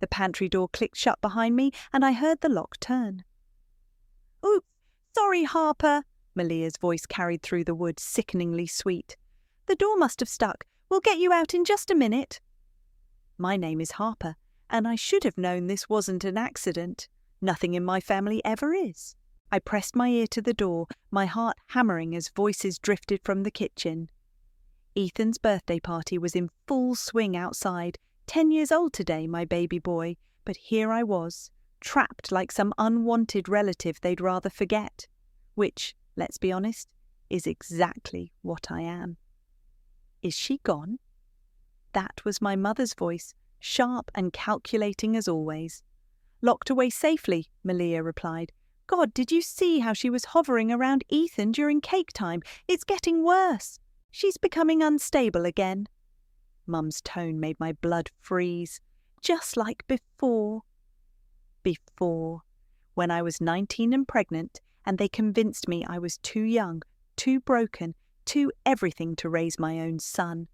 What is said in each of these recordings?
The pantry door clicked shut behind me, and I heard the lock turn. "Oops, sorry, Harper," Malia's voice carried through the woods, sickeningly sweet. "The door must have stuck. We'll get you out in just a minute." My name is Harper, and I should have known this wasn't an accident. Nothing in my family ever is. I pressed my ear to the door, my heart hammering as voices drifted from the kitchen. Ethan's birthday party was in full swing outside. 10 years old today, my baby boy, but here I was, trapped like some unwanted relative they'd rather forget. Which, let's be honest, is exactly what I am. Is she gone? That was my mother's voice, sharp and calculating as always. "Locked away safely," Malia replied. "God, did you see how she was hovering around Ethan during cake time? It's getting worse. She's becoming unstable again." Mum's tone made my blood freeze. Just like before. Before. When I was 19 and pregnant, and they convinced me I was too young, too broken, too everything to raise my own son.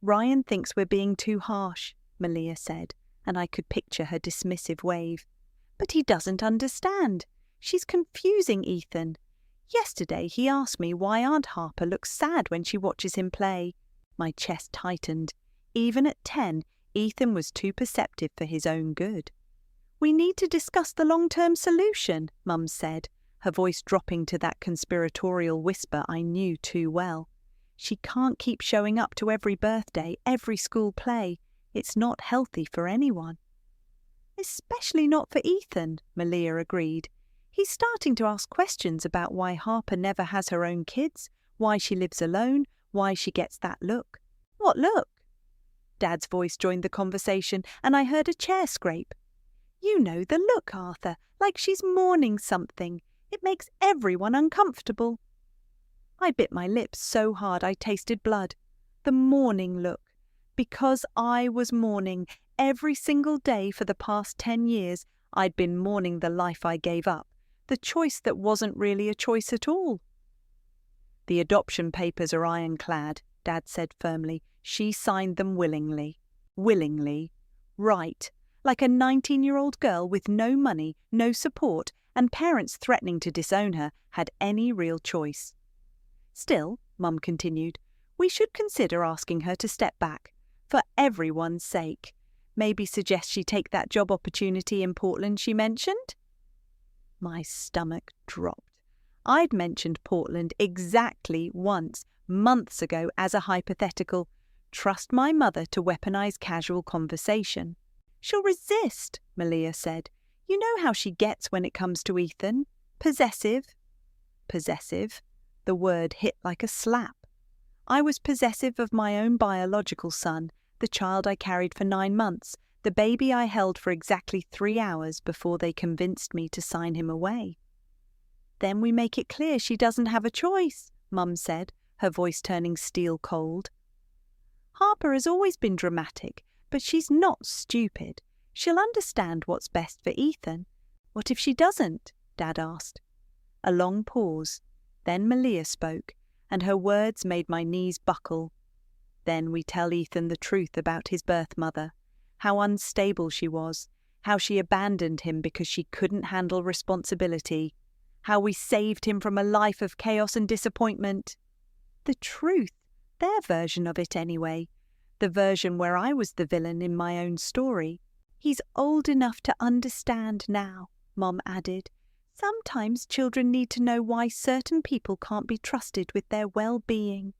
"Ryan thinks we're being too harsh," Malia said, and I could picture her dismissive wave. "But he doesn't understand. She's confusing Ethan. Yesterday he asked me why Aunt Harper looks sad when she watches him play." My chest tightened. Even at 10, Ethan was too perceptive for his own good. "We need to discuss the long-term solution," Mum said, her voice dropping to that conspiratorial whisper I knew too well. "She can't keep showing up to every birthday, every school play. It's not healthy for anyone." "Especially not for Ethan," Malia agreed. "He's starting to ask questions about why Harper never has her own kids, why she lives alone, why she gets that look." "What look?" Dad's voice joined the conversation, and I heard a chair scrape. "You know the look, Arthur, like she's mourning something. It makes everyone uncomfortable." I bit my lips so hard I tasted blood. The mourning look. Because I was mourning every single day for the past 10 years, I'd been mourning the life I gave up, the choice that wasn't really a choice at all. "The adoption papers are ironclad," Dad said firmly. "She signed them willingly." Willingly. Right. Like a 19-year-old girl with no money, no support, and parents threatening to disown her had any real choice. "Still," Mum continued, "we should consider asking her to step back. For everyone's sake. Maybe suggest she take that job opportunity in Portland she mentioned?" My stomach dropped. I'd mentioned Portland exactly once, months ago, as a hypothetical. Trust my mother to weaponize casual conversation. "She'll resist," Malia said. "You know how she gets when it comes to Ethan. Possessive." Possessive. The word hit like a slap. I was possessive of my own biological son, the child I carried for 9 months, the baby I held for exactly 3 hours before they convinced me to sign him away. "Then we make it clear she doesn't have a choice," Mum said, her voice turning steel cold. "Harper has always been dramatic, but she's not stupid. She'll understand what's best for Ethan." "What if she doesn't?" Dad asked. A long pause. Then Malia spoke, and her words made my knees buckle. "Then we tell Ethan the truth about his birth mother, how unstable she was, how she abandoned him because she couldn't handle responsibility, how we saved him from a life of chaos and disappointment. The truth, their version of it anyway, the version where I was the villain in my own story. He's old enough to understand now," Mom added. "Sometimes children need to know why certain people can't be trusted with their well-being."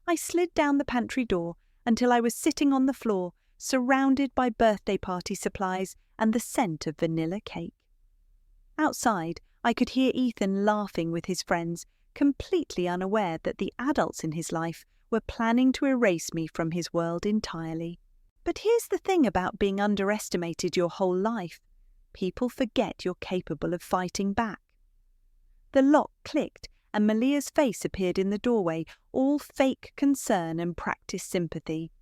I slid down the pantry door until I was sitting on the floor, surrounded by birthday party supplies and the scent of vanilla cake. Outside, I could hear Ethan laughing with his friends, completely unaware that the adults in his life were planning to erase me from his world entirely. But here's the thing about being underestimated your whole life. People forget you're capable of fighting back. The lock clicked, and Malia's face appeared in the doorway, all fake concern and practiced sympathy.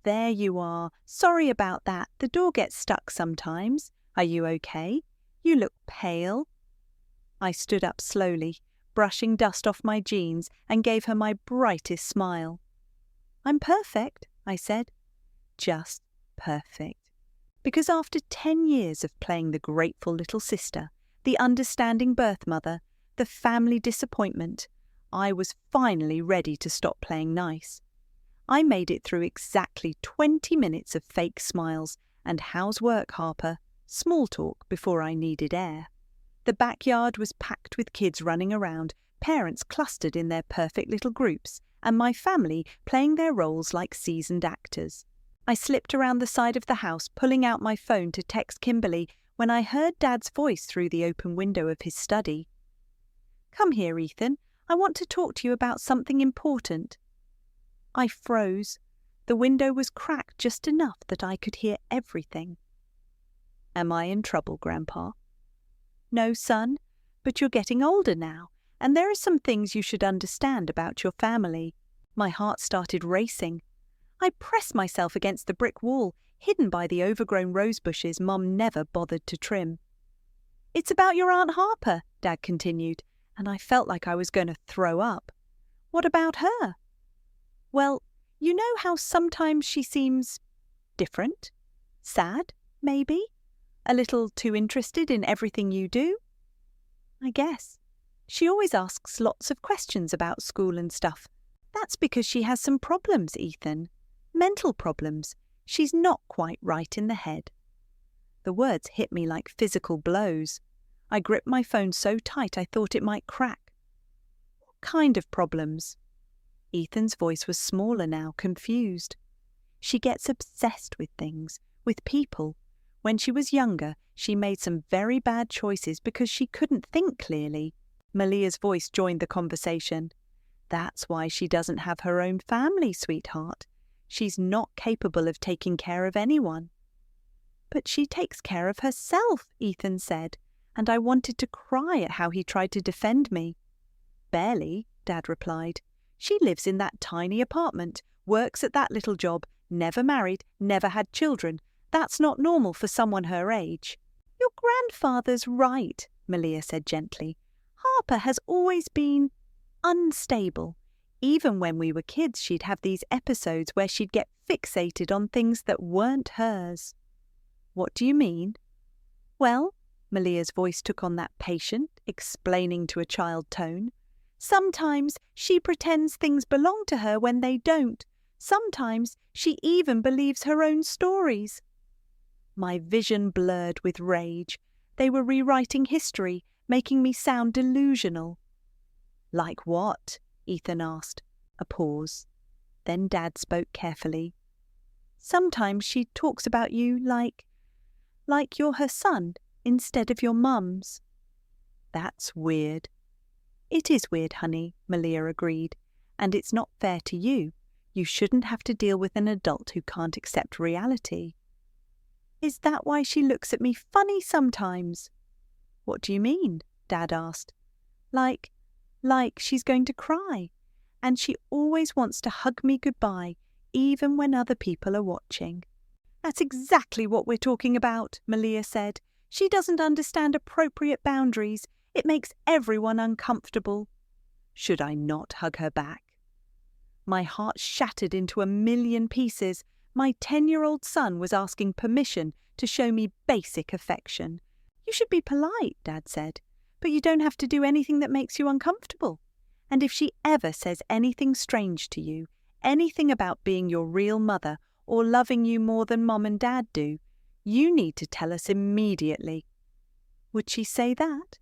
"There you are. Sorry about that. The door gets stuck sometimes. Are you okay? You look pale." I stood up slowly, brushing dust off my jeans, and gave her my brightest smile. "I'm perfect," I said. "Just perfect." Because after 10 years of playing the grateful little sister, the understanding birth mother, the family disappointment, I was finally ready to stop playing nice. I made it through exactly 20 minutes of fake smiles and "how's work, Harper?" small talk before I needed air. The backyard was packed with kids running around, parents clustered in their perfect little groups, and my family playing their roles like seasoned actors. I slipped around the side of the house, pulling out my phone to text Kimberly when I heard Dad's voice through the open window of his study. "Come here, Ethan. I want to talk to you about something important." I froze. The window was cracked just enough that I could hear everything. "Am I in trouble, Grandpa?" "No, son, but you're getting older now, and there are some things you should understand about your family." My heart started racing. I pressed myself against the brick wall, hidden by the overgrown rose bushes Mum never bothered to trim. "It's about your Aunt Harper," Dad continued, and I felt like I was going to throw up. "What about her?" "Well, you know how sometimes she seems different? Sad, maybe? A little too interested in everything you do?" "I guess. She always asks lots of questions about school and stuff. That's because she has some problems, Ethan. Mental problems. She's not quite right in the head." The words hit me like physical blows. I gripped my phone so tight I thought it might crack. "What kind of problems?" Ethan's voice was smaller now, confused. "She gets obsessed with things, with people. When she was younger, she made some very bad choices because she couldn't think clearly." Malia's voice joined the conversation. "That's why she doesn't have her own family, sweetheart. She's not capable of taking care of anyone." "But she takes care of herself," Ethan said, and I wanted to cry at how he tried to defend me. "Barely," Dad replied. "She lives in that tiny apartment, works at that little job, never married, never had children. That's not normal for someone her age." "Your grandfather's right," Malia said gently. "Harper has always been unstable. Even when we were kids, she'd have these episodes where she'd get fixated on things that weren't hers." "What do you mean?" "Well," Malia's voice took on that patient, explaining to a child tone, "sometimes she pretends things belong to her when they don't. Sometimes she even believes her own stories." My vision blurred with rage. They were rewriting history, making me sound delusional. "Like what?" Ethan asked. A pause. Then Dad spoke carefully. "Sometimes she talks about you like you're her son instead of your mum's." "That's weird." "It is weird, honey," Malia agreed. "And it's not fair to you. You shouldn't have to deal with an adult who can't accept reality." "Is that why she looks at me funny sometimes?" "What do you mean?" Dad asked. Like she's going to cry. And she always wants to hug me goodbye, even when other people are watching." "That's exactly what we're talking about," Malia said. "She doesn't understand appropriate boundaries. It makes everyone uncomfortable." Should I not hug her back? My heart shattered into a million pieces. My 10-year-old son was asking permission to show me basic affection. "You should be polite," Dad said, "but you don't have to do anything that makes you uncomfortable. And if she ever says anything strange to you, anything about being your real mother or loving you more than Mom and Dad do, you need to tell us immediately." "Would she say that?"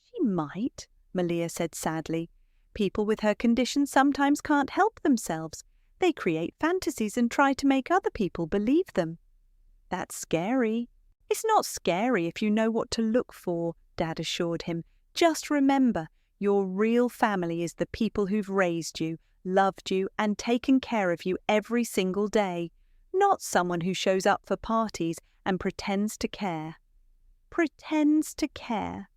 "She might," Malia said sadly. "People with her condition sometimes can't help themselves. They create fantasies and try to make other people believe them." "That's scary." "It's not scary if you know what to look for," Dad assured him. "Just remember, your real family is the people who've raised you, loved you, and taken care of you every single day, not someone who shows up for parties and pretends to care." Pretends to care.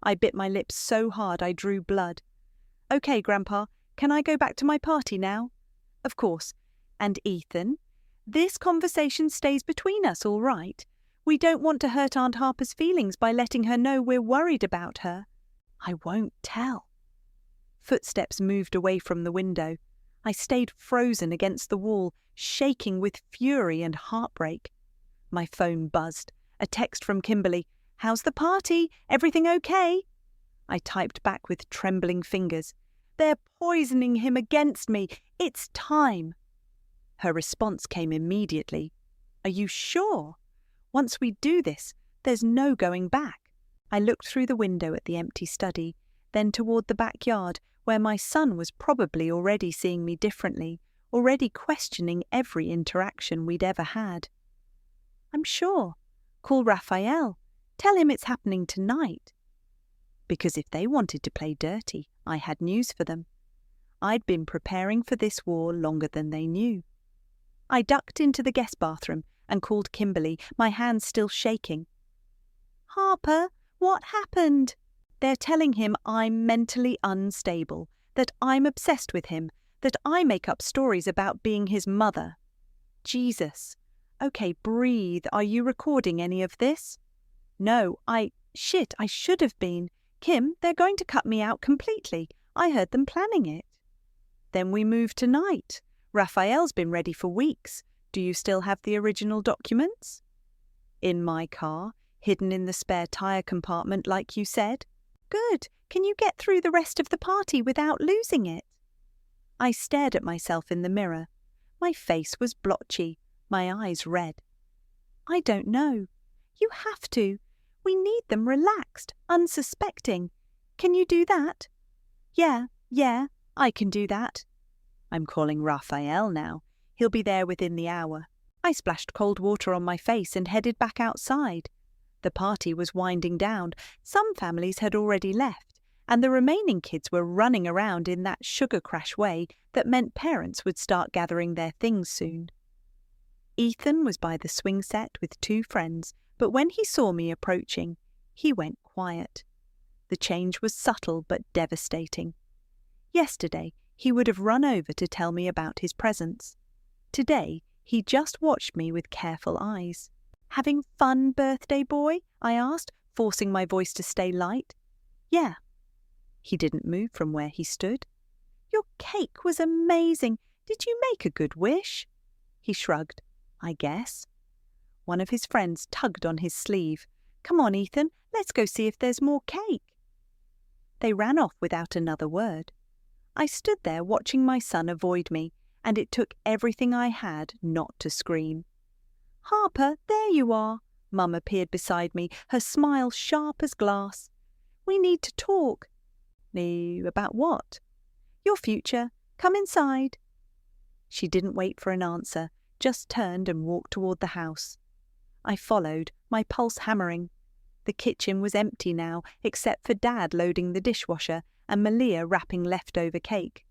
I bit my lips so hard I drew blood. "Okay, Grandpa, can I go back to my party now?" "Of course. And Ethan, this conversation stays between us, all right? We don't want to hurt Aunt Harper's feelings by letting her know we're worried about her." "I won't tell." Footsteps moved away from the window. I stayed frozen against the wall, shaking with fury and heartbreak. My phone buzzed. A text from Kimberly. "How's the party? Everything okay?" I typed back with trembling fingers. "They're poisoning him against me. It's time." Her response came immediately. "Are you sure? Once we do this, there's no going back." I looked through the window at the empty study, then toward the backyard, where my son was probably already seeing me differently, already questioning every interaction we'd ever had. "I'm sure. Call Raphael. Tell him it's happening tonight." Because if they wanted to play dirty, I had news for them. I'd been preparing for this war longer than they knew. I ducked into the guest bathroom and called Kimberly, my hands still shaking. "Harper, what happened?" "They're telling him I'm mentally unstable, that I'm obsessed with him, that I make up stories about being his mother." "Jesus. Okay, breathe. Are you recording any of this?" "No, Shit, I should have been. Kim, they're going to cut me out completely. I heard them planning it." "Then we move tonight. Raphael's been ready for weeks. Do you still have the original documents?" "In my car, hidden in the spare tire compartment like you said." "Good. Can you get through the rest of the party without losing it?" I stared at myself in the mirror. My face was blotchy, my eyes red. "I don't know. You have to. We need them relaxed, unsuspecting. Can you do that?" Yeah, I can do that." "I'm calling Raphael now. He'll be there within the hour." I splashed cold water on my face and headed back outside. The party was winding down. Some families had already left, and the remaining kids were running around in that sugar crash way that meant parents would start gathering their things soon. Ethan was by the swing set with 2 friends, but when he saw me approaching, he went quiet. The change was subtle but devastating. Yesterday, he would have run over to tell me about his presence. Today, he just watched me with careful eyes. "Having fun, birthday boy?" I asked, forcing my voice to stay light. "Yeah." He didn't move from where he stood. "Your cake was amazing. Did you make a good wish?" He shrugged. "I guess." One of his friends tugged on his sleeve. "Come on, Ethan, let's go see if there's more cake." They ran off without another word. I stood there watching my son avoid me, and it took everything I had not to scream. "Harper, there you are." Mum appeared beside me, her smile sharp as glass. "We need to talk." "About what?" "Your future. Come inside." She didn't wait for an answer, just turned and walked toward the house. I followed, my pulse hammering. The kitchen was empty now, except for Dad loading the dishwasher and Malia wrapping leftover cake.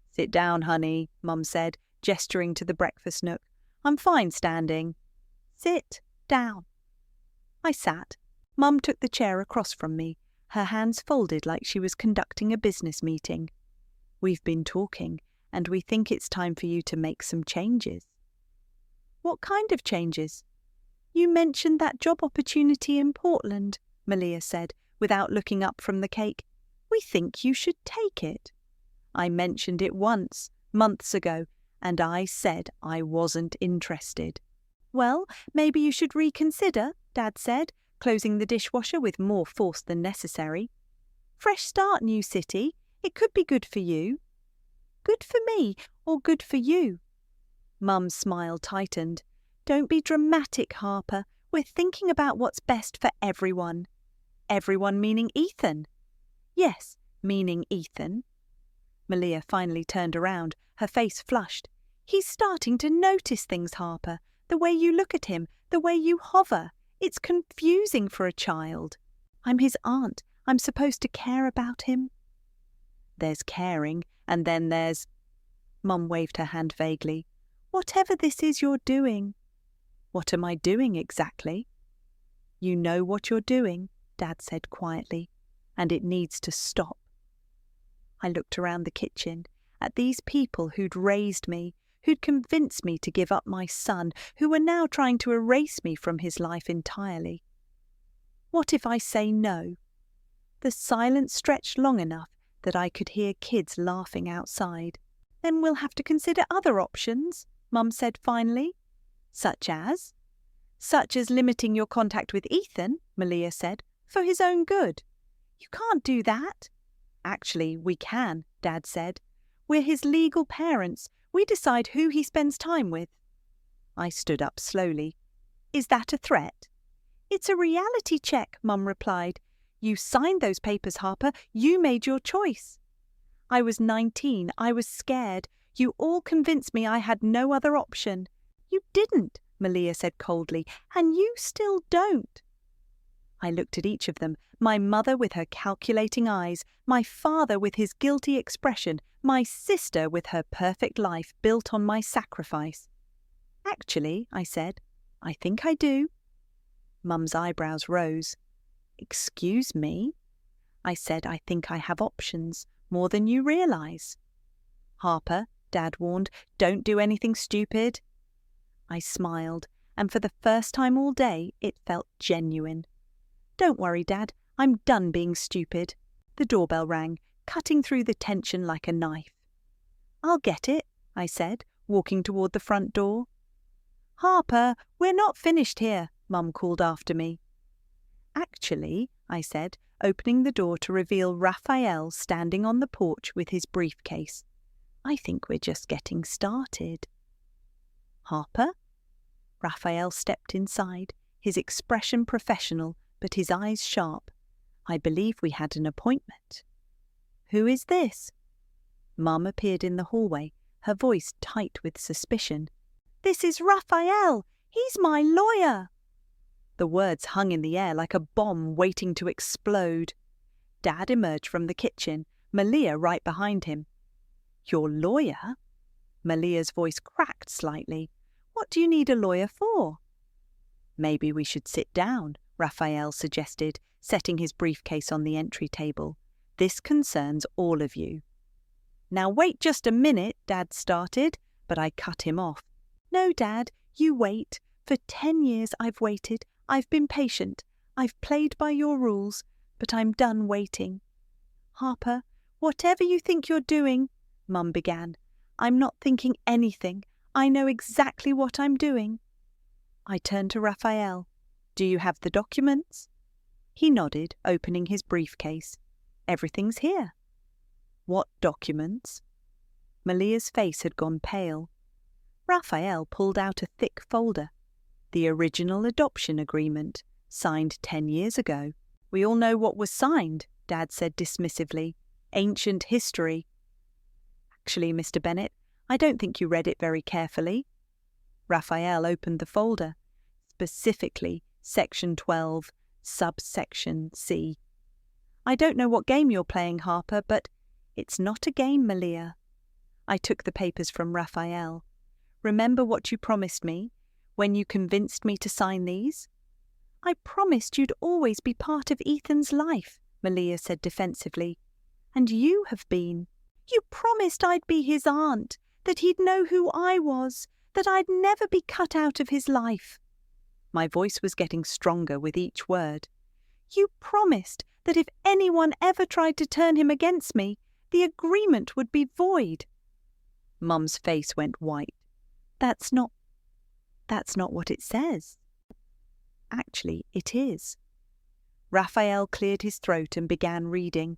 "Sit down, honey," Mum said, gesturing to the breakfast nook. "I'm fine standing." "Sit down." I sat. Mum took the chair across from me, her hands folded like she was conducting a business meeting. "We've been talking, and we think it's time for you to make some changes." "What kind of changes?" "You mentioned that job opportunity in Portland," Malia said, without looking up from the cake. "We think you should take it." "I mentioned it once, months ago, and I said I wasn't interested." "Well, maybe you should reconsider," Dad said, closing the dishwasher with more force than necessary. "Fresh start, new city. It could be good for you." "Good for me or good for you?" Mum's smile tightened. "Don't be dramatic, Harper. We're thinking about what's best for everyone." "Everyone meaning Ethan?" "Yes, meaning Ethan." Malia finally turned around, her face flushed. "He's starting to notice things, Harper. The way you look at him, the way you hover. It's confusing for a child." "I'm his aunt. I'm supposed to care about him." "There's caring, and then there's—" Mum waved her hand vaguely. "Whatever this is you're doing." "What am I doing exactly?" "You know what you're doing," Dad said quietly, "and it needs to stop." I looked around the kitchen, at these people who'd raised me, who'd convinced me to give up my son, who were now trying to erase me from his life entirely. What if I say no? The silence stretched long enough that I could hear kids laughing outside. "Then we'll have to consider other options," Mum said finally. "Such as?" Such as limiting your contact with Ethan, Malia said, for his own good. You can't do that. Actually, we can, Dad said. We're his legal parents. We decide who he spends time with. I stood up slowly. Is that a threat? It's a reality check, Mum replied. You signed those papers, Harper. You made your choice. I was 19. I was scared. You all convinced me I had no other option. You didn't, Malia said coldly, and you still don't. I looked at each of them, my mother with her calculating eyes, my father with his guilty expression, my sister with her perfect life built on my sacrifice. Actually, I said, I think I do. Mum's eyebrows rose. Excuse me? I said, I think I have options, more than you realise. Harper, Dad warned, don't do anything stupid. I smiled, and for the first time all day it felt genuine. Don't worry, Dad, I'm done being stupid. The doorbell rang, cutting through the tension like a knife. I'll get it, I said, walking toward the front door. Harper, we're not finished here, Mum called after me. Actually, I said, opening the door to reveal Raphael standing on the porch with his briefcase. I think we're just getting started. Harper? Raphael stepped inside, his expression professional, but his eyes sharp. I believe we had an appointment. Who is this? Mum appeared in the hallway, her voice tight with suspicion. This is Raphael. He's my lawyer. The words hung in the air like a bomb waiting to explode. Dad emerged from the kitchen, Malia right behind him. Your lawyer? Malia's voice cracked slightly. What do you need a lawyer for? Maybe we should sit down, Raphael suggested, setting his briefcase on the entry table. This concerns all of you. Now wait just a minute, Dad started, but I cut him off. No, Dad, you wait. For 10 years I've waited. I've been patient. I've played by your rules, but I'm done waiting. Harper, whatever you think you're doing, Mum began. I'm not thinking anything. I know exactly what I'm doing. I turned to Raphael. Do you have the documents? He nodded, opening his briefcase. Everything's here. What documents? Malia's face had gone pale. Raphael pulled out a thick folder. The original adoption agreement, signed 10 years ago. We all know what was signed, Dad said dismissively. Ancient history. Actually, Mr. Bennett, I don't think you read it very carefully. Raphael opened the folder. Specifically, Section 12, subsection C. I don't know what game you're playing, Harper, but it's not a game, Malia. I took the papers from Raphael. Remember what you promised me when you convinced me to sign these? I promised you'd always be part of Ethan's life, Malia said defensively. And you have been. You promised I'd be his aunt, that he'd know who I was, that I'd never be cut out of his life. My voice was getting stronger with each word. You promised that if anyone ever tried to turn him against me, the agreement would be void. Mum's face went white. That's not what it says. Actually, it is. Raphael cleared his throat and began reading.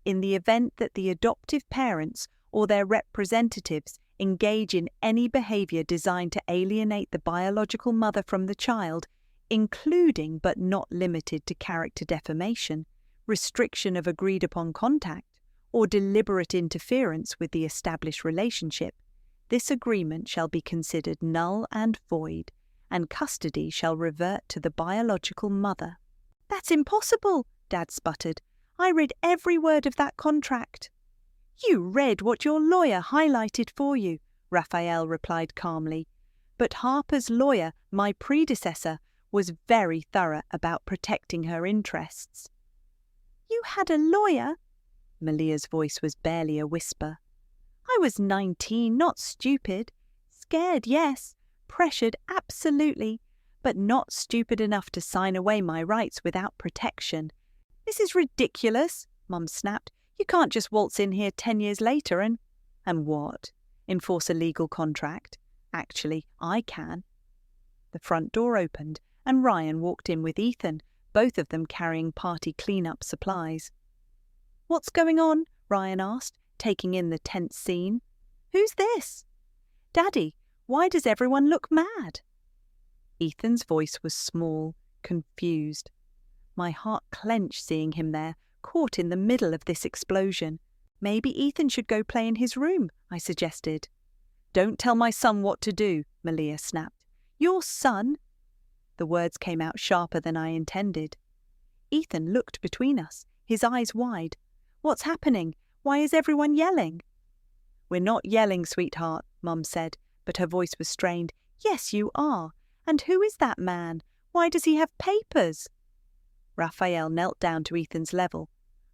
In the event that the adoptive parents or their representatives engage in any behaviour designed to alienate the biological mother from the child, including but not limited to character defamation, restriction of agreed-upon contact, or deliberate interference with the established relationship, this agreement shall be considered null and void, and custody shall revert to the biological mother. That's impossible, Dad sputtered. I read every word of that contract. You read what your lawyer highlighted for you, Raphael replied calmly. But Harper's lawyer, my predecessor, was very thorough about protecting her interests. You had a lawyer? Malia's voice was barely a whisper. I was 19, not stupid. Scared, yes. Pressured, absolutely. But not stupid enough to sign away my rights without protection. This is ridiculous, Mum snapped. You can't just waltz in here 10 years later and what? Enforce a legal contract? Actually, I can. The front door opened, and Ryan walked in with Ethan, both of them carrying party clean-up supplies. "What's going on?" Ryan asked, taking in the tense scene. "Who's this?" "Daddy, why does everyone look mad?" Ethan's voice was small, confused. My heart clenched seeing him there, caught in the middle of this explosion. "Maybe Ethan should go play in his room," I suggested. "Don't tell my son what to do," Malia snapped. "Your son?" The words came out sharper than I intended. Ethan looked between us, his eyes wide. "What's happening? Why is everyone yelling?" "We're not yelling, sweetheart," Mum said, but her voice was strained. "Yes, you are. And who is that man? Why does he have papers?" Raphael knelt down to Ethan's level.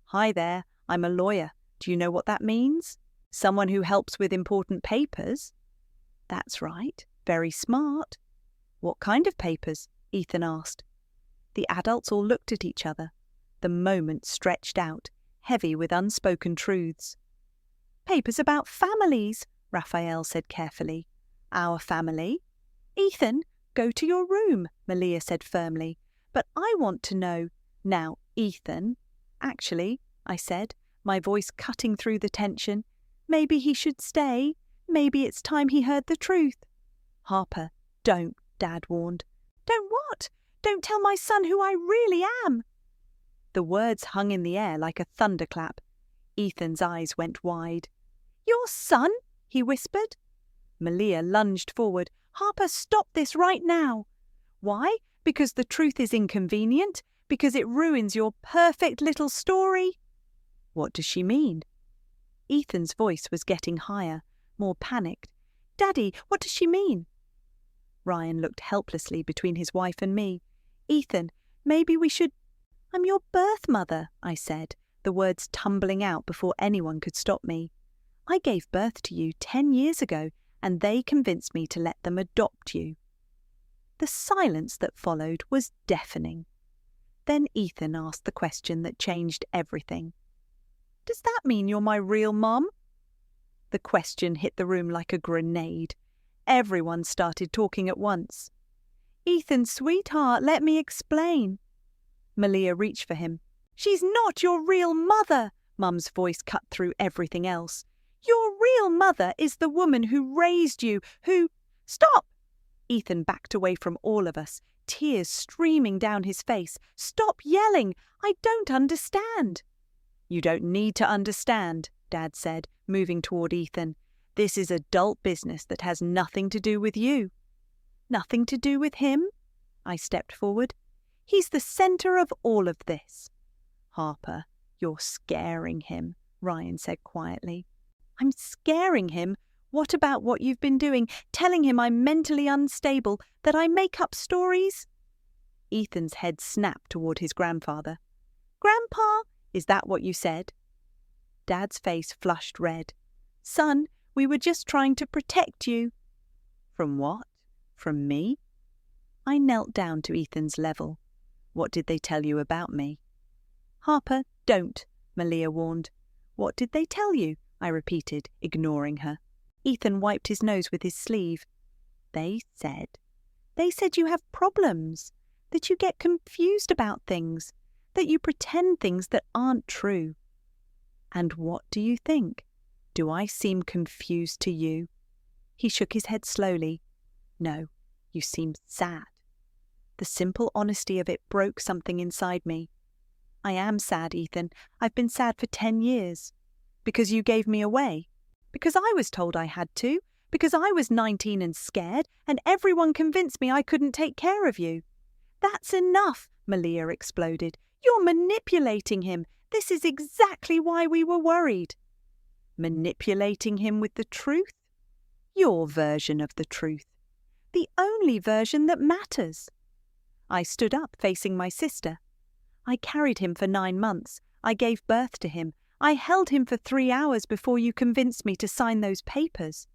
"Hi there, I'm a lawyer. Do you know what that means? Someone who helps with important papers?" "That's right. Very smart." "What kind of papers?" Ethan asked. The adults all looked at each other. The moment stretched out, heavy with unspoken truths. "Papers about families," Raphael said carefully. "Our family?" "Ethan, go to your room," Malia said firmly. "But I want to know." "Now, Ethan." "Actually," I said, my voice cutting through the tension, "maybe he should stay. Maybe it's time he heard the truth." "Harper, don't," Dad warned. "Don't what? Don't tell my son who I really am." The words hung in the air like a thunderclap. Ethan's eyes went wide. "Your son?" he whispered. Malia lunged forward. "Harper, stop this right now." "Why? Because the truth is inconvenient? Because it ruins your perfect little story?" "What does she mean?" Ethan's voice was getting higher, more panicked. "Daddy, what does she mean?" Ryan looked helplessly between his wife and me. "Ethan, maybe we should—" "I'm your birth mother," I said, the words tumbling out before anyone could stop me. "I gave birth to you 10 years ago, and they convinced me to let them adopt you." The silence that followed was deafening. Then Ethan asked the question that changed everything. "Does that mean you're my real mum?" The question hit the room like a grenade. Everyone started talking at once. "Ethan, sweetheart, let me explain." Malia reached for him. "She's not your real mother!" Mum's voice cut through everything else. "Your real mother is the woman who raised you, who—" "Stop!" Ethan backed away from all of us, tears streaming down his face. "Stop yelling! I don't understand." "You don't need to understand," Dad said, moving toward Ethan. "This is adult business that has nothing to do with you." "Nothing to do with him?" I stepped forward. "He's the center of all of this." "Harper, you're scaring him," Ryan said quietly. "I'm scaring him? What about what you've been doing, telling him I'm mentally unstable, that I make up stories?" Ethan's head snapped toward his grandfather. "Grandpa, is that what you said?" Dad's face flushed red. "Son, we were just trying to protect you." "From what? From me?" I knelt down to Ethan's level. "What did they tell you about me?" "Harper, don't," Malia warned. "What did they tell you?" I repeated, ignoring her. Ethan wiped his nose with his sleeve. They said you have problems, that you get confused about things, that you pretend things that aren't true." "And what do you think? Do I seem confused to you?" He shook his head slowly. "No, you seem sad." The simple honesty of it broke something inside me. "I am sad, Ethan. I've been sad for 10 years. Because you gave me away. Because I was told I had to. Because I was 19 and scared, and everyone convinced me I couldn't take care of you." "That's enough," Malia exploded. "You're manipulating him. This is exactly why we were worried." "Manipulating him with the truth?" "Your version of the truth. The only version that matters." I stood up, facing my sister. "I carried him for 9 months. I gave birth to him. I held him for 3 hours before you convinced me to sign those papers."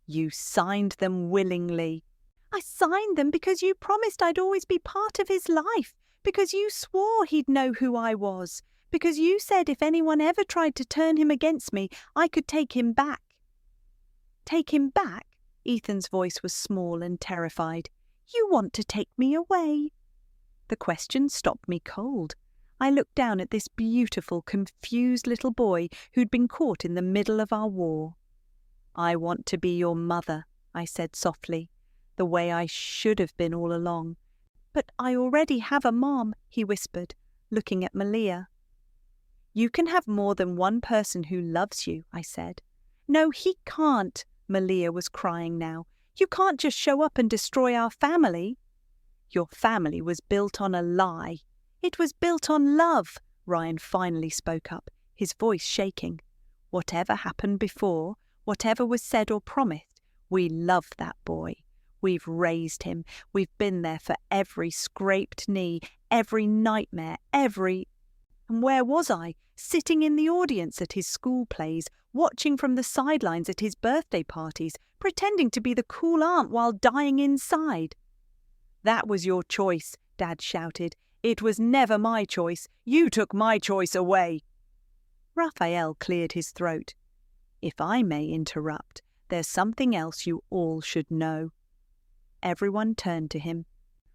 "You signed them willingly." "I signed them because you promised I'd always be part of his life, because you swore he'd know who I was, because you said if anyone ever tried to turn him against me, I could take him back." "Take him back?" Ethan's voice was small and terrified. You want to take me away." The question stopped me cold. I looked down at this beautiful, confused little boy who'd been caught in the middle of our war. "I want to be your mother," I said softly, the way I should have been all along. "But I already have a mom," he whispered, looking at Malia. "You can have more than one person who loves you," I said. "No, he can't," Malia was crying now. "You can't just show up and destroy our family." "Your family was built on a lie." "It was built on love," Ryan finally spoke up, his voice shaking. "Whatever happened before, whatever was said or promised, we love that boy. We've raised him. We've been there for every scraped knee, every nightmare, every—" And where was I? Sitting in the audience at his school plays, watching from the sidelines at his birthday parties, pretending to be the cool aunt while dying inside. "That was your choice," Dad shouted. "It was never my choice. You took my choice away." Raphael cleared his throat. "If I may interrupt, there's something else you all should know." Everyone turned to him.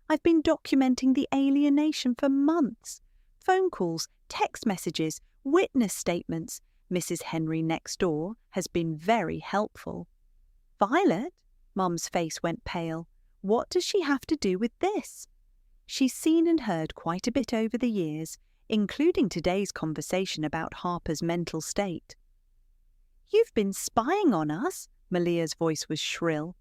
"I've been documenting the alienation for months. Phone calls, text messages, witness statements. Mrs. Henry next door has been very helpful." "Violet?" Mum's face went pale. "What does she have to do with this?" She's seen and heard quite a bit over the years, including today's conversation about Harper's mental state. "You've been spying on us," Malia's voice was shrill.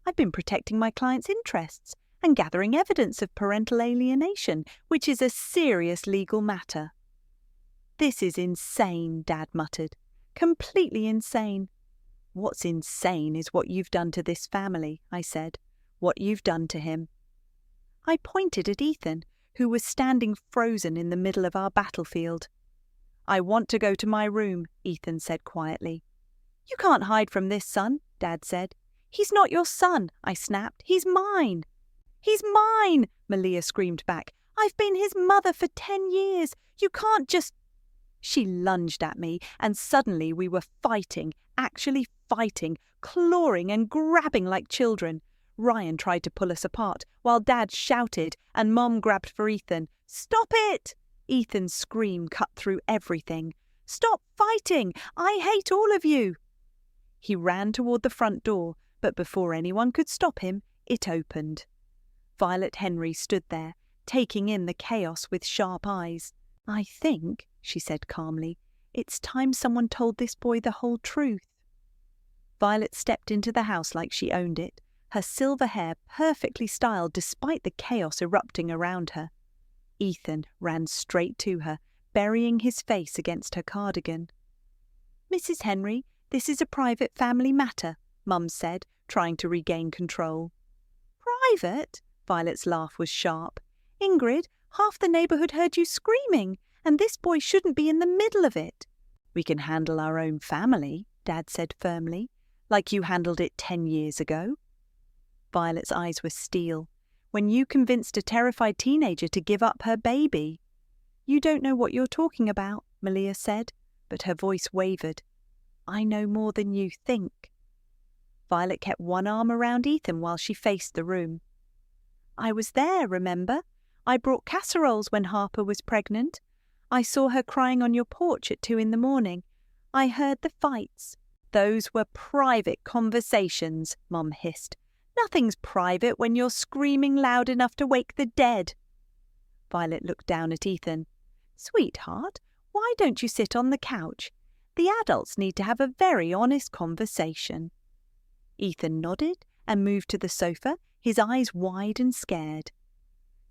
"I've been protecting my client's interests and gathering evidence of parental alienation, which is a serious legal matter." "This is insane," Dad muttered. "Completely insane." "What's insane is what you've done to this family," I said. "What you've done to him." I pointed at Ethan, who was standing frozen in the middle of our battlefield. "I want to go to my room," Ethan said quietly. "You can't hide from this, son," Dad said. "He's not your son," I snapped. "He's mine." "He's mine," Malia screamed back. "I've been his mother for 10 years. You can't just—" She lunged at me, and suddenly we were fighting, actually fighting, clawing and grabbing like children. Ryan tried to pull us apart, while Dad shouted, and Mom grabbed for Ethan. "Stop it!" Ethan's scream cut through everything. "Stop fighting! I hate all of you!" He ran toward the front door, but before anyone could stop him, it opened. Violet Henry stood there, taking in the chaos with sharp eyes. "I think," she said calmly, "it's time someone told this boy the whole truth." Violet stepped into the house like she owned it, her silver hair perfectly styled despite the chaos erupting around her. Ethan ran straight to her, burying his face against her cardigan. "Mrs. Henry, this is a private family matter," Mum said, trying to regain control. "Private?" Violet's laugh was sharp. "Ingrid, half the neighbourhood heard you screaming, and this boy shouldn't be in the middle of it." "We can handle our own family," Dad said firmly, "like you handled it 10 years ago." Violet's eyes were steel. "When you convinced a terrified teenager to give up her baby." "You don't know what you're talking about," Malia said, but her voice wavered. "I know more than you think." Violet kept one arm around Ethan while she faced the room. "I was there, remember? I brought casseroles when Harper was pregnant. I saw her crying on your porch at 2 a.m. I heard the fights." "Those were private conversations," Mum hissed. "Nothing's private when you're screaming loud enough to wake the dead." Violet looked down at Ethan. "Sweetheart, why don't you sit on the couch? The adults need to have a very honest conversation." Ethan nodded and moved to the sofa, his eyes wide and scared.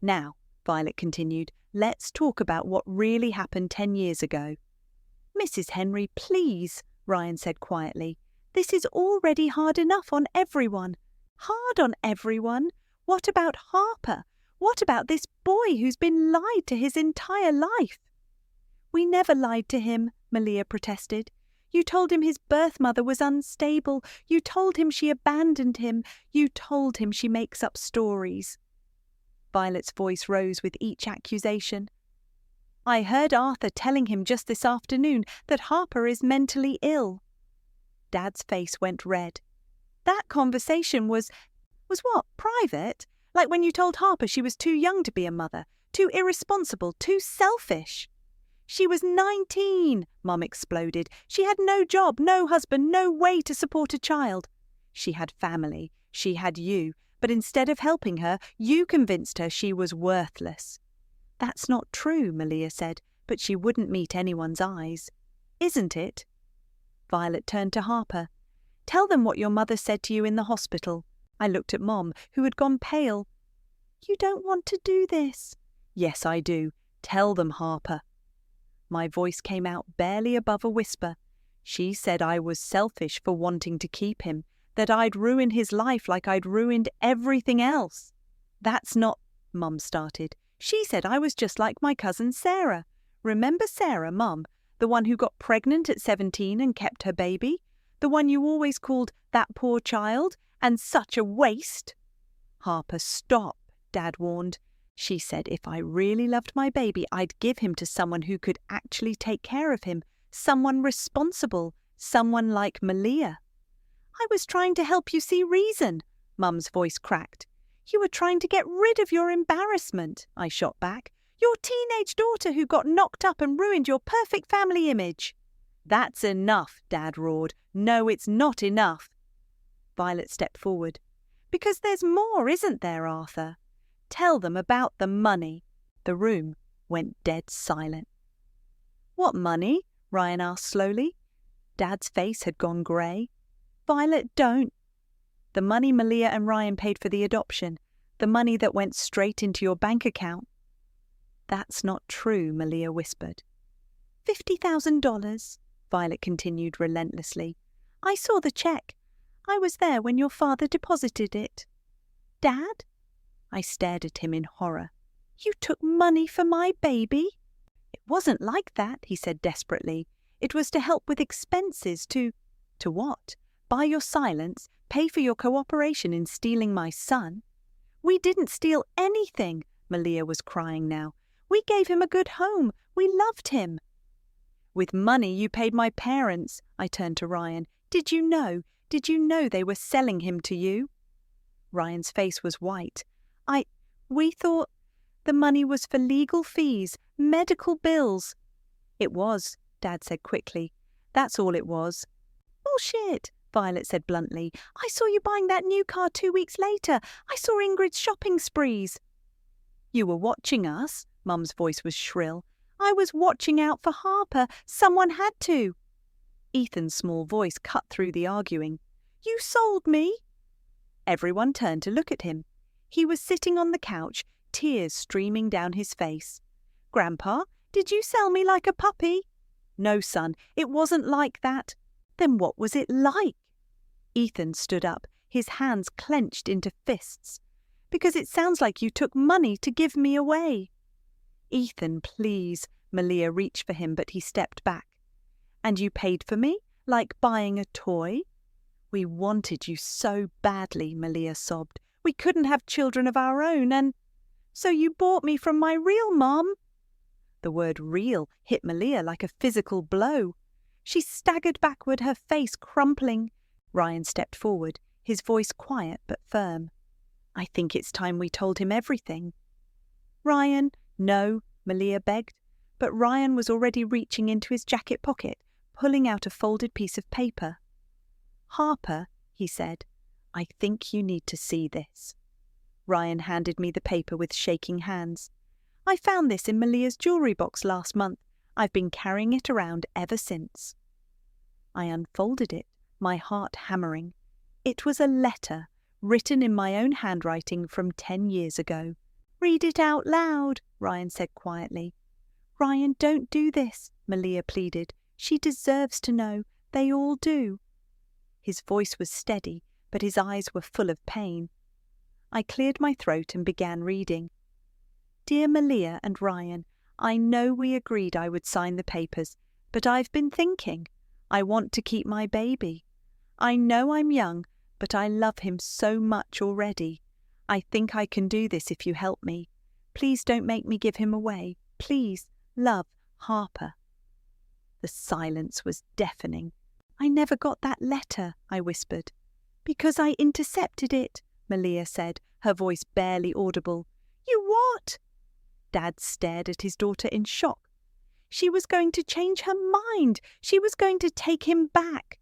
"Now," Violet continued, "let's talk about what really happened 10 years ago." "Mrs. Henry, please," Ryan said quietly. "This is already hard enough on everyone." "Hard on everyone? What about Harper? What about this boy who's been lied to his entire life?" "We never lied to him," Malia protested. "You told him his birth mother was unstable. You told him she abandoned him. You told him she makes up stories." Violet's voice rose with each accusation. "I heard Arthur telling him just this afternoon that Harper is mentally ill." Dad's face went red. "That conversation was what, private? Like when you told Harper she was too young to be a mother, too irresponsible, too selfish. She was 19, Mum exploded. She had no job, no husband, no way to support a child. She had family, she had you, but instead of helping her, you convinced her she was worthless. That's not true, Malia said, but she wouldn't meet anyone's eyes. Isn't it? Violet turned to Harper. Tell them what your mother said to you in the hospital. I looked at Mom, who had gone pale. You don't want to do this. Yes, I do. Tell them, Harper. My voice came out barely above a whisper. She said I was selfish for wanting to keep him, that I'd ruin his life like I'd ruined everything else. That's not, Mum started. She said I was just like my cousin Sarah. Remember Sarah, Mum? The one who got pregnant at 17 and kept her baby? The one you always called that poor child and such a waste? Harper, stop, Dad warned. She said if I really loved my baby, I'd give him to someone who could actually take care of him, someone responsible, someone like Malia. I was trying to help you see reason, Mum's voice cracked. You were trying to get rid of your embarrassment, I shot back. Your teenage daughter who got knocked up and ruined your perfect family image. That's enough, Dad roared. No, it's not enough. Violet stepped forward. Because there's more, isn't there, Arthur? Tell them about the money. The room went dead silent. What money? Ryan asked slowly. Dad's face had gone grey. Violet, don't. The money Malia and Ryan paid for the adoption. The money that went straight into your bank account. That's not true, Malia whispered. $50,000, Violet continued relentlessly. I saw the cheque. I was there when your father deposited it. Dad? I stared at him in horror. You took money for my baby? It wasn't like that, he said desperately. It was to help with expenses, to what? Buy your silence, pay for your cooperation in stealing my son. We didn't steal anything, Malia was crying now. We gave him a good home. We loved him. With money you paid my parents, I turned to Ryan. Did you know they were selling him to you? Ryan's face was white. We thought the money was for legal fees, medical bills. It was, Dad said quickly. That's all it was. Bullshit, Violet said bluntly. I saw you buying that new car 2 weeks later. I saw Ingrid's shopping sprees. You were watching us, Mum's voice was shrill. I was watching out for Harper. Someone had to. Ethan's small voice cut through the arguing. You sold me. Everyone turned to look at him. He was sitting on the couch, tears streaming down his face. Grandpa, did you sell me like a puppy? No, son, it wasn't like that. Then what was it like? Ethan stood up, his hands clenched into fists. Because it sounds like you took money to give me away. Ethan, please. Malia reached for him, but he stepped back. And you paid for me? Like buying a toy? We wanted you so badly, Malia sobbed. We couldn't have children of our own, and so you bought me from my real mom? The word real hit Malia like a physical blow. She staggered backward, her face crumpling. Ryan stepped forward, his voice quiet but firm. I think it's time we told him everything. Ryan, no, Malia begged, but Ryan was already reaching into his jacket pocket, pulling out a folded piece of paper. Harper, he said, I think you need to see this. Ryan handed me the paper with shaking hands. I found this in Malia's jewellery box last month. I've been carrying it around ever since. I unfolded it, my heart hammering. It was a letter, written in my own handwriting from 10 years ago. Read it out loud, Ryan said quietly. Ryan, don't do this, Malia pleaded. She deserves to know. They all do. His voice was steady, but his eyes were full of pain. I cleared my throat and began reading. Dear Malia and Ryan, I know we agreed I would sign the papers, but I've been thinking. I want to keep my baby. I know I'm young, but I love him so much already. I think I can do this if you help me. Please don't make me give him away. Please, love, Harper. The silence was deafening. I never got that letter, I whispered. Because I intercepted it, Malia said, her voice barely audible. You what? Dad stared at his daughter in shock. She was going to change her mind. She was going to take him back.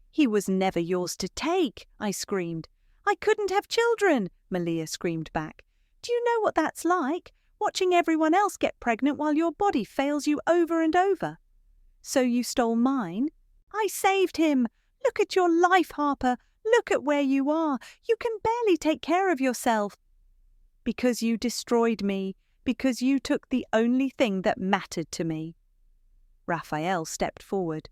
He was never yours to take, I screamed. I couldn't have children, Malia screamed back. Do you know what that's like? Watching everyone else get pregnant while your body fails you over and over. So you stole mine? I saved him. Look at your life, Harper. Look at where you are. You can barely take care of yourself. Because you destroyed me. Because you took the only thing that mattered to me. Raphael stepped forward.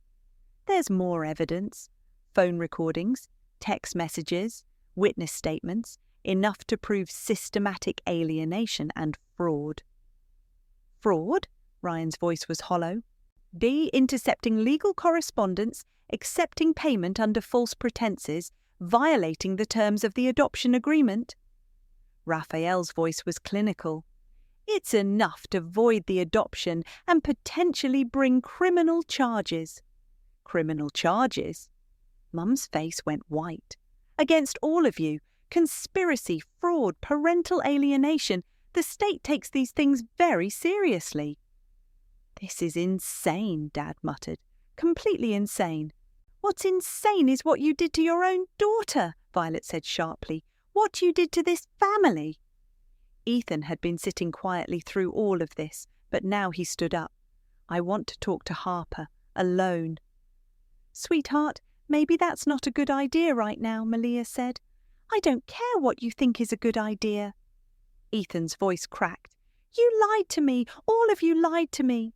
There's more evidence. Phone recordings, text messages, witness statements, enough to prove systematic alienation and fraud. Fraud? Ryan's voice was hollow. D. Intercepting legal correspondence, accepting payment under false pretenses, violating the terms of the adoption agreement. Raphael's voice was clinical. It's enough to void the adoption and potentially bring criminal charges. Criminal charges? Mum's face went white. Against all of you. Conspiracy, fraud, parental alienation. The state takes these things very seriously. This is insane, Dad muttered. Completely insane. What's insane is what you did to your own daughter, Violet said sharply. What you did to this family. Ethan had been sitting quietly through all of this, but now he stood up. I want to talk to Harper, alone. Sweetheart, maybe that's not a good idea right now, Malia said. I don't care what you think is a good idea. Ethan's voice cracked. You lied to me. All of you lied to me.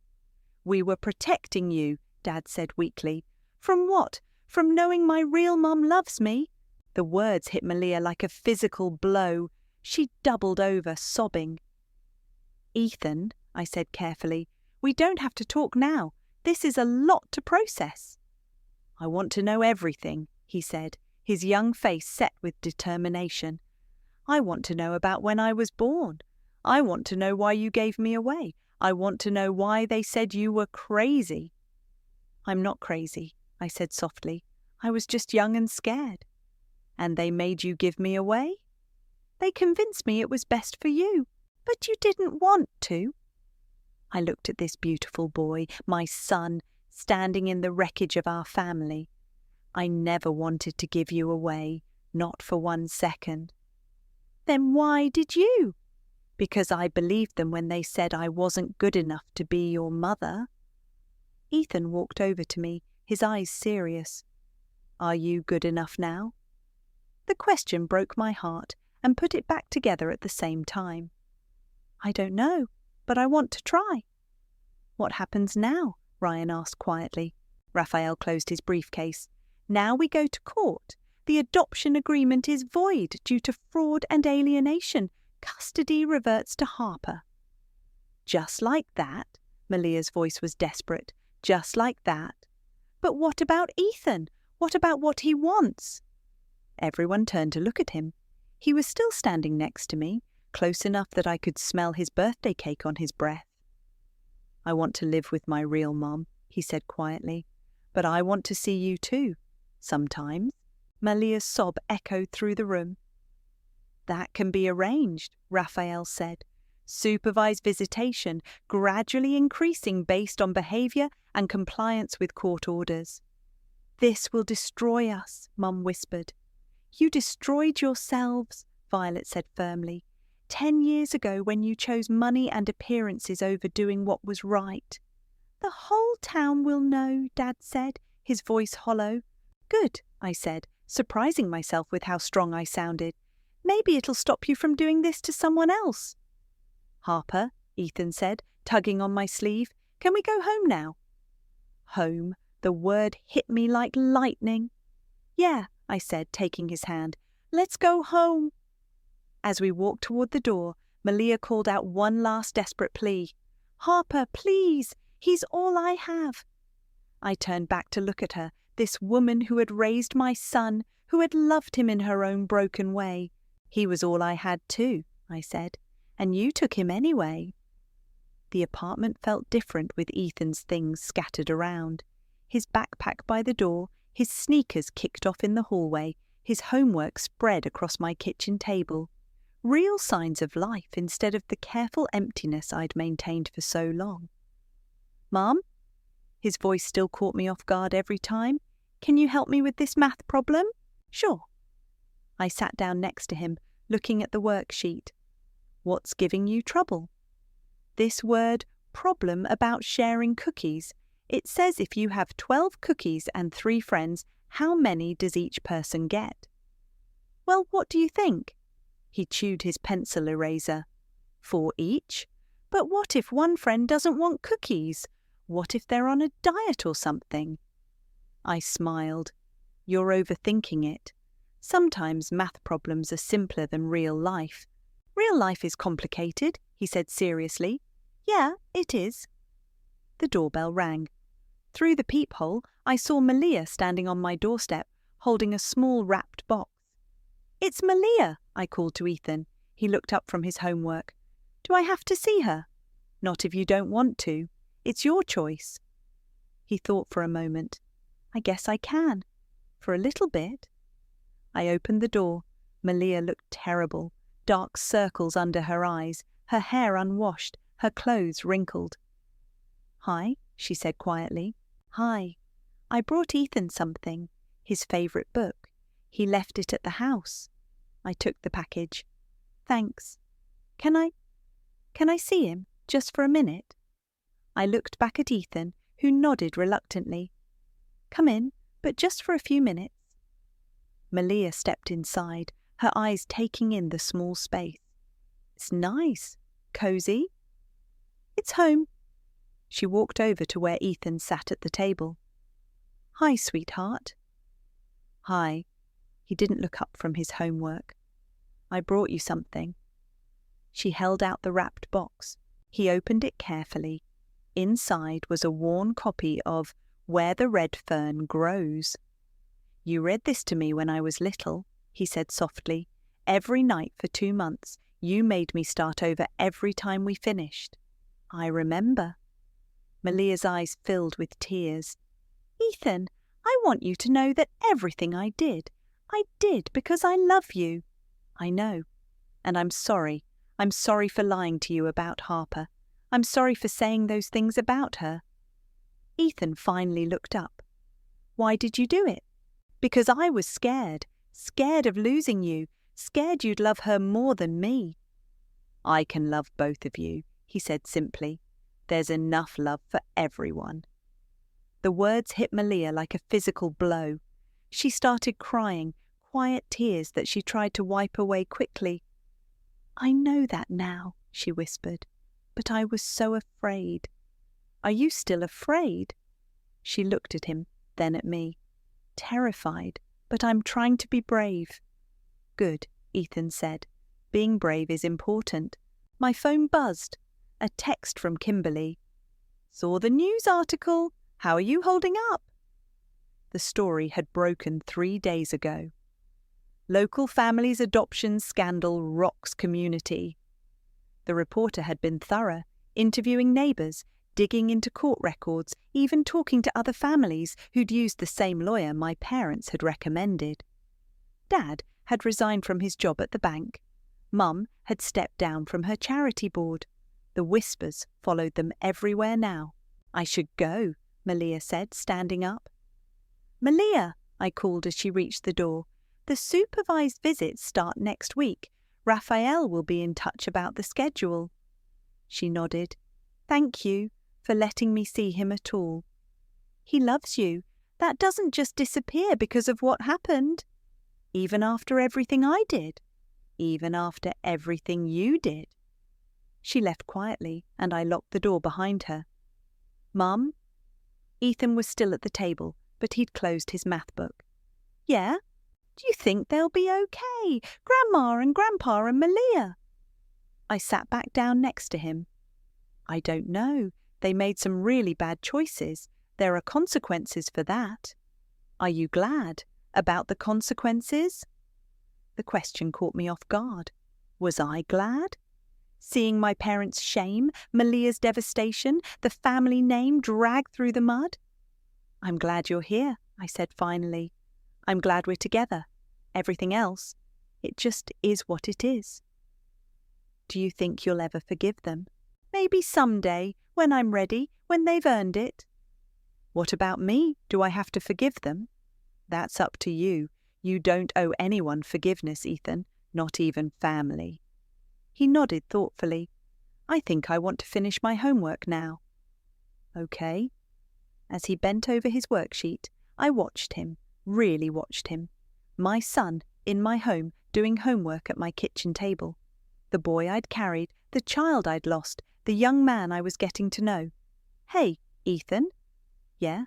We were protecting you, Dad said weakly. From what? From knowing my real mum loves me? The words hit Malia like a physical blow. She doubled over, sobbing. Ethan, I said carefully, we don't have to talk now. This is a lot to process. I want to know everything, he said, his young face set with determination. I want to know about when I was born. I want to know why you gave me away. I want to know why they said you were crazy. I'm not crazy, I said softly. I was just young and scared. And they made you give me away? They convinced me it was best for you, but you didn't want to. I looked at this beautiful boy, my son, standing in the wreckage of our family. I never wanted to give you away, not for 1 second. Then why did you? Because I believed them when they said I wasn't good enough to be your mother. Ethan walked over to me, his eyes serious. Are you good enough now? The question broke my heart and put it back together at the same time. I don't know, but I want to try. What happens now? Ryan asked quietly. Raphael closed his briefcase. Now we go to court. The adoption agreement is void due to fraud and alienation. Custody reverts to Harper. Just like that? Malia's voice was desperate. Just like that. But what about Ethan? What about what he wants? Everyone turned to look at him. He was still standing next to me, close enough that I could smell his birthday cake on his breath. I want to live with my real mom, he said quietly. But I want to see you too. Sometimes. Malia's sob echoed through the room. That can be arranged, Raphael said. Supervised visitation, gradually increasing based on behaviour and compliance with court orders. This will destroy us, Mum whispered. You destroyed yourselves, Violet said firmly. 10 years ago when you chose money and appearances over doing what was right. The whole town will know, Dad said, his voice hollow. Good, I said, surprising myself with how strong I sounded. Maybe it'll stop you from doing this to someone else. Harper, Ethan said, tugging on my sleeve, can we go home now? Home, the word hit me like lightning. Yeah, I said, taking his hand. Let's go home. As we walked toward the door, Malia called out one last desperate plea. Harper, please, he's all I have. I turned back to look at her, this woman who had raised my son, who had loved him in her own broken way. He was all I had too, I said, and you took him anyway. The apartment felt different with Ethan's things scattered around. His backpack by the door, his sneakers kicked off in the hallway, his homework spread across my kitchen table. Real signs of life instead of the careful emptiness I'd maintained for so long. "Mom?" His voice still caught me off guard every time. "Can you help me with this math problem?" "Sure." I sat down next to him, looking at the worksheet. "What's giving you trouble?" "This word, problem, about sharing cookies. It says if you have 12 cookies and 3 friends, how many does each person get?" "Well, what do you think?" He chewed his pencil eraser. "4 each? But what if one friend doesn't want cookies? What if they're on a diet or something?" I smiled. "You're overthinking it. Sometimes math problems are simpler than real life." "Real life is complicated," he said seriously. "Yeah, it is." The doorbell rang. Through the peephole, I saw Malia standing on my doorstep, holding a small wrapped box. "It's Malia," I called to Ethan. He looked up from his homework. "Do I have to see her?" "Not if you don't want to. It's your choice." He thought for a moment. "I guess I can. For a little bit." I opened the door. Malia looked terrible. Dark circles under her eyes, her hair unwashed, her clothes wrinkled. "Hi," she said quietly. "Hi. I brought Ethan something. His favourite book. He left it at the house." I took the package. "Thanks. Can I see him, just for a minute?" I looked back at Ethan, who nodded reluctantly. "Come in, but just for a few minutes." Malia stepped inside, her eyes taking in the small space. "It's nice. Cozy." "It's home." She walked over to where Ethan sat at the table. "Hi, sweetheart." "Hi." He didn't look up from his homework. "I brought you something." She held out the wrapped box. He opened it carefully. Inside was a worn copy of Where the Red Fern Grows. "You read this to me when I was little," he said softly. "Every night for 2 months, you made me start over every time we finished." "I remember." Malia's eyes filled with tears. "Ethan, I want you to know that everything I did because I love you." "I know. And I'm sorry. I'm sorry for lying to you about Harper. I'm sorry for saying those things about her." Ethan finally looked up. "Why did you do it?" "Because I was scared of losing you, scared you'd love her more than me." "I can love both of you," he said simply. "There's enough love for everyone." The words hit Malia like a physical blow. She started crying, quiet tears that she tried to wipe away quickly. "I know that now," she whispered, "but I was so afraid." "Are you still afraid?" She looked at him, then at me. "Terrified, but I'm trying to be brave." "Good," Ethan said. "Being brave is important." My phone buzzed. A text from Kimberly. "Saw the news article. How are you holding up?" The story had broken 3 days ago. Local family's adoption scandal rocks community. The reporter had been thorough, interviewing neighbours, digging into court records, even talking to other families who'd used the same lawyer my parents had recommended. Dad had resigned from his job at the bank. Mum had stepped down from her charity board. The whispers followed them everywhere now. "I should go," Malia said, standing up. "Malia," I called as she reached the door. "The supervised visits start next week. Raphael will be in touch about the schedule." She nodded. "Thank you for letting me see him at all." "He loves you. That doesn't just disappear because of what happened." "Even after everything I did." "Even after everything you did." She left quietly, and I locked the door behind her. "Mum?" Ethan was still at the table, but he'd closed his math book. "Yeah? Do you think they'll be okay? Grandma and Grandpa and Malia?" I sat back down next to him. "I don't know. They made some really bad choices. There are consequences for that." "Are you glad about the consequences?" The question caught me off guard. Was I glad? Seeing my parents' shame, Malia's devastation, the family name dragged through the mud? "I'm glad you're here," I said finally. "I'm glad we're together. Everything else, it just is what it is." Do you think you'll ever forgive them? Maybe someday, when I'm ready, when they've earned it. What about me? Do I have to forgive them? That's up to you. You don't owe anyone forgiveness, Ethan, not even family. He nodded thoughtfully. I think I want to finish my homework now. Okay. As he bent over his worksheet, I watched him, really watched him. My son, in my home, doing homework at my kitchen table. The boy I'd carried, the child I'd lost, the young man I was getting to know. Hey, Ethan? Yeah?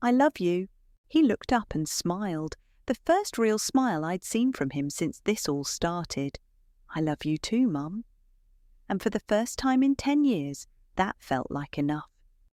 I love you. He looked up and smiled, the first real smile I'd seen from him since this all started. I love you too, Mum. And for the first time in 10 years, that felt like enough.